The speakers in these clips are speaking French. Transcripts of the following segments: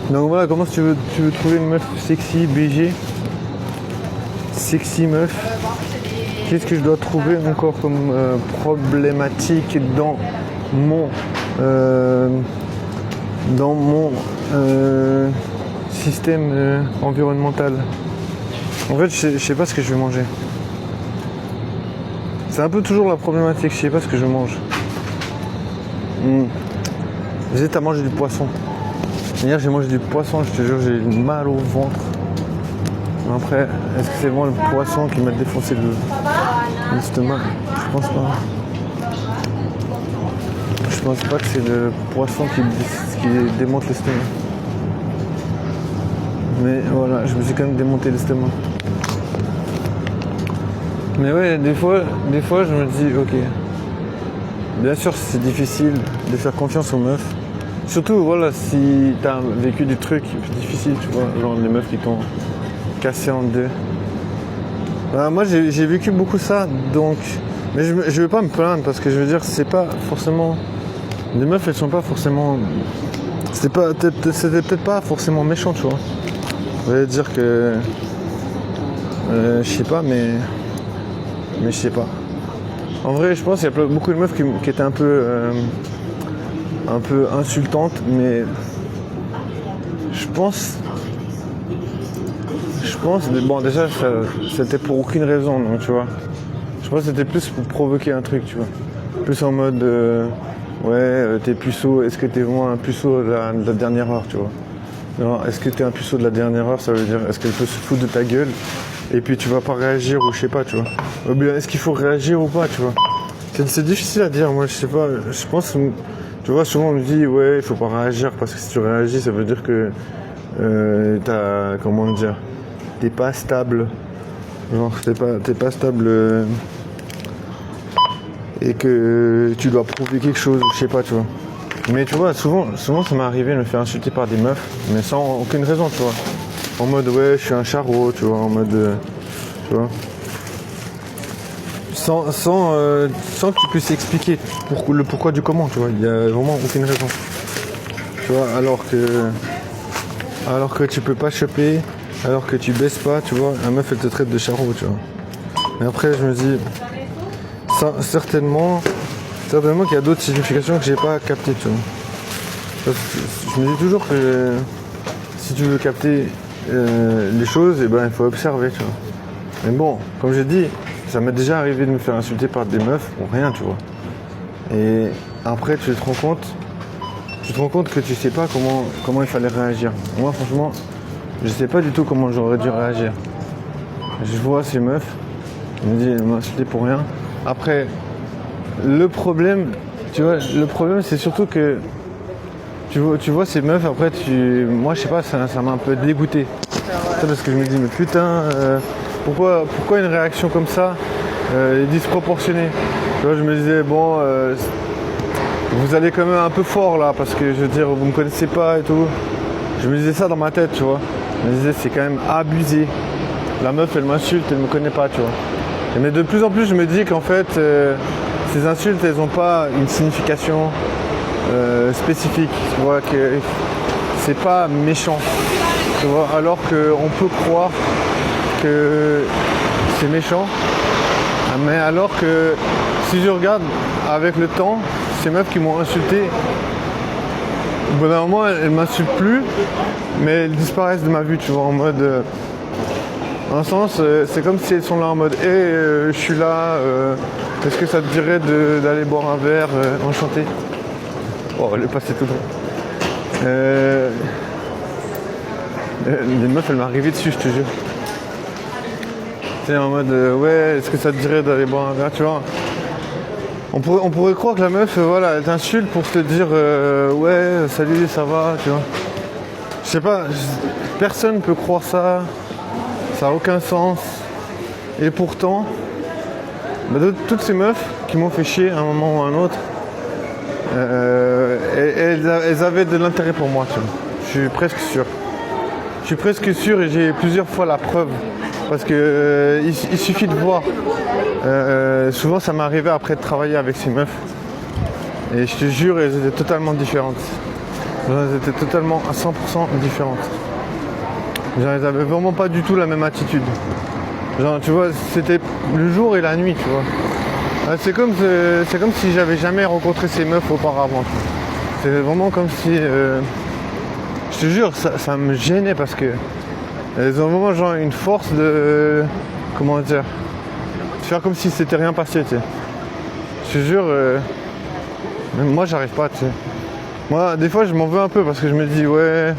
Donc voilà, comment tu veux trouver une meuf sexy, BG, sexy meuf. Qu'est-ce que je dois trouver encore comme problématique dans mon système environnemental? En fait, je sais pas ce que je vais manger. C'est un peu toujours la problématique, je sais pas ce que je mange. J'hésite à manger du poisson. Hier j'ai mangé du poisson, je te jure, j'ai eu mal au ventre. Après, est-ce que c'est vraiment le poisson qui m'a défoncé l'estomac? Je pense pas. Je pense pas que c'est le poisson qui démonte l'estomac. Mais voilà, je me suis quand même démonté l'estomac. Mais ouais, des fois je me dis, ok. Bien sûr, c'est difficile de faire confiance aux meufs. Surtout, voilà, si t'as vécu des trucs difficiles, tu vois, genre les meufs qui t'ont cassé en deux. Moi, j'ai vécu beaucoup ça, donc... Mais je veux pas me plaindre, parce que je veux dire, c'est pas forcément... Les meufs, elles sont pas forcément... C'était peut-être pas forcément méchant, tu vois. On va dire que... je sais pas, mais je sais pas. En vrai, je pense qu'il y a beaucoup de meufs qui étaient un peu insultantes, mais je pense, bon déjà c'était pour aucune raison, donc tu vois. Je pense que c'était plus pour provoquer un truc, tu vois. Plus en mode, t'es puceau, est-ce que t'es vraiment un puceau de la dernière heure, tu vois. Non, est-ce que t'es un puceau de la dernière heure, ça veut dire, est-ce qu'elle peut se foutre de ta gueule et puis tu vas pas réagir ou je sais pas, tu vois. Ou bien est-ce qu'il faut réagir ou pas, tu vois. C'est difficile à dire, moi je sais pas, je pense, tu vois, souvent on me dit ouais il faut pas réagir parce que si tu réagis ça veut dire que comment dire, t'es pas stable, genre t'es pas stable et que tu dois prouver quelque chose, je sais pas, tu vois. Mais tu vois, souvent ça m'est arrivé de me faire insulter par des meufs, mais sans aucune raison, tu vois. En mode ouais je suis un charreau, tu vois, en mode tu vois. Sans que tu puisses expliquer le pourquoi du comment, tu vois, il n'y a vraiment aucune raison. Tu vois, alors que tu peux pas choper, alors que tu baisses pas, tu vois, un meuf elle te traite de charreau, tu vois. Et après je me dis, certainement qu'il y a d'autres significations que j'ai pas captées, tu vois. Parce que je me dis toujours que si tu veux capter les choses, et ben il faut observer, tu vois. Mais bon, comme j'ai dit, ça m'est déjà arrivé de me faire insulter par des meufs pour rien, tu vois. Et après, tu te rends compte que tu sais pas comment il fallait réagir. Moi, franchement, je sais pas du tout comment j'aurais dû réagir. Je vois ces meufs, je me dis, elles m'ont insulté pour rien. Après, le problème, c'est surtout que tu vois ces meufs, après, moi, je sais pas, ça m'a un peu dégoûté. C'est parce que je me dis, mais putain, pourquoi une réaction comme ça est disproportionnée? Tu vois, je me disais, bon, vous allez quand même un peu fort là, parce que je veux dire, vous me connaissez pas et tout. Je me disais ça dans ma tête, tu vois. Je me disais, c'est quand même abusé. La meuf, elle m'insulte, elle me connaît pas, tu vois. Mais de plus en plus, je me dis qu'en fait, ces insultes, elles n'ont pas une signification spécifique. Tu vois, que c'est pas méchant. Tu vois, alors qu'on peut croire que c'est méchant, mais alors que si je regarde avec le temps, ces meufs qui m'ont insulté, au bout d'un moment elles m'insultent plus, mais elles disparaissent de ma vue, tu vois, en mode dans un sens c'est comme si elles sont là en mode je suis là, est-ce que ça te dirait d'aller boire un verre, enchanté. Oh, elle est passée tout droit. Les meufs elles m'arrivaient dessus, je te jure. C'est en mode ouais, est-ce que ça te dirait d'aller boire un verre, tu vois. On pourrait croire que la meuf, voilà, elle t'insulte pour te dire ouais, salut, ça va, tu vois. Je sais pas, personne ne peut croire ça, ça n'a aucun sens. Et pourtant, toutes ces meufs qui m'ont fait chier à un moment ou à un autre, elles avaient de l'intérêt pour moi, tu vois. Je suis presque sûr. Je suis presque sûr et j'ai plusieurs fois la preuve. Parce que il suffit de voir. Souvent ça m'est arrivé après de travailler avec ces meufs. Et je te jure, elles étaient totalement différentes. Genre, elles étaient totalement à 100% différentes. Genre, elles avaient vraiment pas du tout la même attitude. Genre, tu vois, c'était le jour et la nuit, tu vois. C'est comme si j'avais jamais rencontré ces meufs auparavant. C'est vraiment comme si... je te jure, ça me gênait parce que elles ont vraiment genre une force de... Comment dire, de faire comme si c'était rien passé, tu sais. Je te jure, même moi j'arrive pas, tu sais. Moi, des fois je m'en veux un peu parce que je me dis, ouais,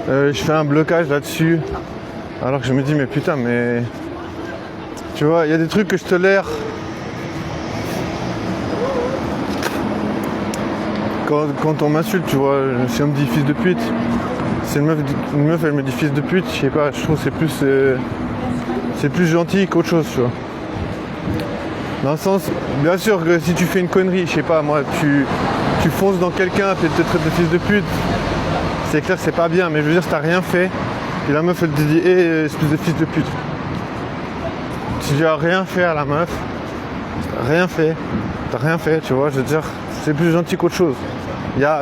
je fais un blocage là-dessus. Alors que je me dis, mais putain, mais... Tu vois, il y a des trucs que je tolère. Quand on m'insulte, tu vois, si on me dit fils de pute, si une meuf elle me dit fils de pute, je sais pas, je trouve que c'est plus gentil qu'autre chose, tu vois. Dans le sens, bien sûr que si tu fais une connerie, je sais pas, moi, tu fonces dans quelqu'un et te traite de fils de pute, c'est clair que c'est pas bien, mais je veux dire, si t'as rien fait, et la meuf elle te dit, espèce de fils de pute. Si tu as rien fait à la meuf, t'as rien fait, tu vois, je veux dire, c'est plus gentil qu'autre chose.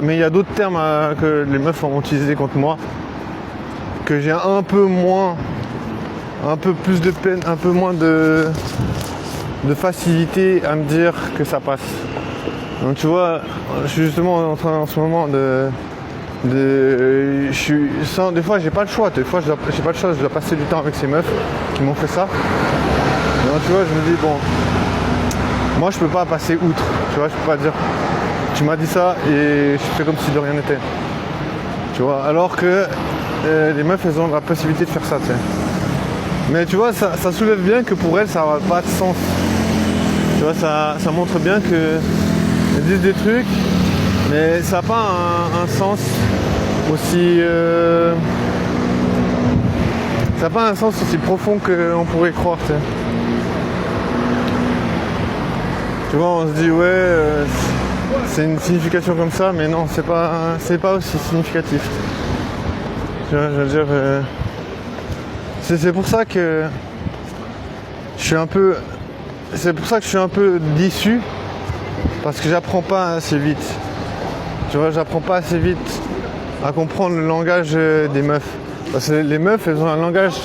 Mais il y a d'autres termes que les meufs ont utilisés contre moi, que j'ai un peu plus de peine, un peu moins de facilité à me dire que ça passe. Donc tu vois, je suis justement en train en ce moment des fois j'ai pas le choix, des fois j'ai pas le choix, je dois passer du temps avec ces meufs qui m'ont fait ça. Donc tu vois, je me dis bon, moi je peux pas passer outre, tu vois, je peux pas dire tu m'as dit ça et je fais comme si de rien n'était. Tu vois, alors que les meufs elles ont la possibilité de faire ça, tu sais. Mais tu vois, ça soulève bien que pour elles ça n'a pas de sens. Tu vois, ça montre bien qu'elles disent des trucs, mais ça n'a pas un sens aussi... ça n'a pas un sens aussi profond qu'on pourrait croire, tu sais. Tu vois, on se dit ouais, c'est une signification comme ça, mais non, c'est pas aussi significatif. Tu vois, je veux dire, c'est pour ça que je suis un peu, déçu, parce que j'apprends pas assez vite. Tu vois, j'apprends pas assez vite à comprendre le langage des meufs. Parce que les meufs, elles ont un langage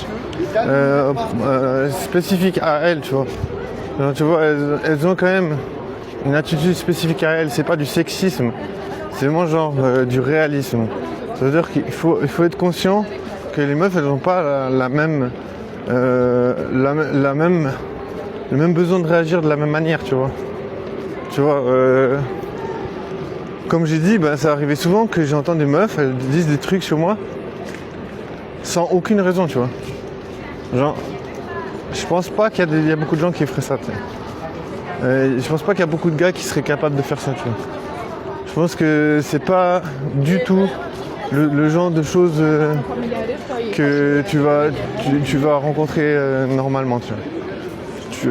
spécifique à elles, tu vois. Alors, tu vois, elles ont quand même une attitude spécifique à elles. C'est pas du sexisme, c'est vraiment genre du réalisme. Ça veut dire qu'il faut être conscient que les meufs, elles n'ont pas le même besoin de réagir de la même manière, tu vois. Tu vois, comme j'ai dit, ça arrivait souvent que j'entends des meufs, elles disent des trucs sur moi sans aucune raison, tu vois. Genre, je pense pas qu'il y a beaucoup de gens qui feraient ça, tu sais. Je pense pas qu'il y a beaucoup de gars qui seraient capables de faire ça, tu vois. Je pense que c'est pas du tout le genre de choses que tu vas rencontrer normalement, tu vois.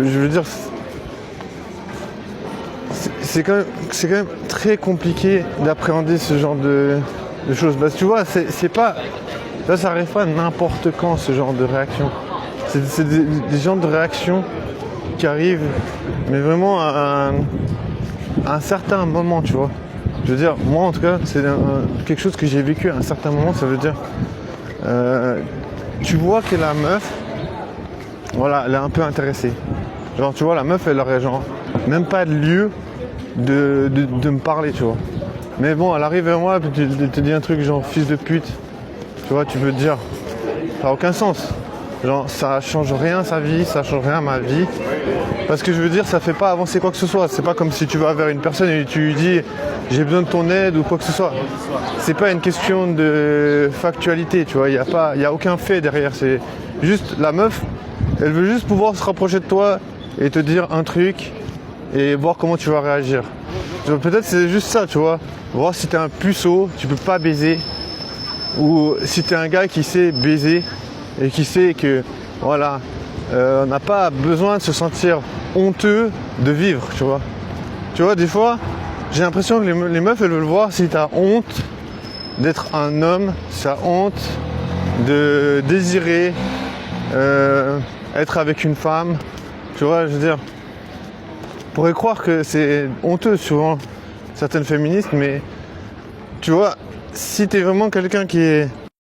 Je veux dire, c'est quand même très compliqué d'appréhender ce genre de choses. Parce que tu vois, c'est pas... Là, ça arrive pas n'importe quand, ce genre de réaction. C'est des genres de réactions qui arrivent, mais vraiment à un certain moment, tu vois. Je veux dire, moi en tout cas, c'est quelque chose que j'ai vécu à un certain moment. Ça veut dire, tu vois que la meuf, voilà, elle est un peu intéressée. Genre, tu vois, la meuf, elle aurait genre même pas de lieu de me parler, tu vois. Mais bon, elle arrive vers moi, puis tu te dis un truc genre fils de pute. Tu vois, tu peux te dire, ça n'a aucun sens. Genre, ça change rien sa vie, ça change rien ma vie. Parce que je veux dire, ça fait pas avancer quoi que ce soit. C'est pas comme si tu vas vers une personne et tu lui dis j'ai besoin de ton aide ou quoi que ce soit. C'est pas une question de factualité, tu vois. Il y a aucun fait derrière. C'est juste la meuf, elle veut juste pouvoir se rapprocher de toi et te dire un truc et voir comment tu vas réagir. Peut-être c'est juste ça, tu vois. Voir si t'es un puceau, tu peux pas baiser. Ou si t'es un gars qui sait baiser et qui sait que voilà, on n'a pas besoin de se sentir honteux de vivre, tu vois. Tu vois, des fois, j'ai l'impression que les meufs, elles veulent voir si t'as honte d'être un homme, si t'as honte de désirer être avec une femme. Tu vois, je veux dire, on pourrait croire que c'est honteux souvent, certaines féministes, mais tu vois, si t'es vraiment quelqu'un qui est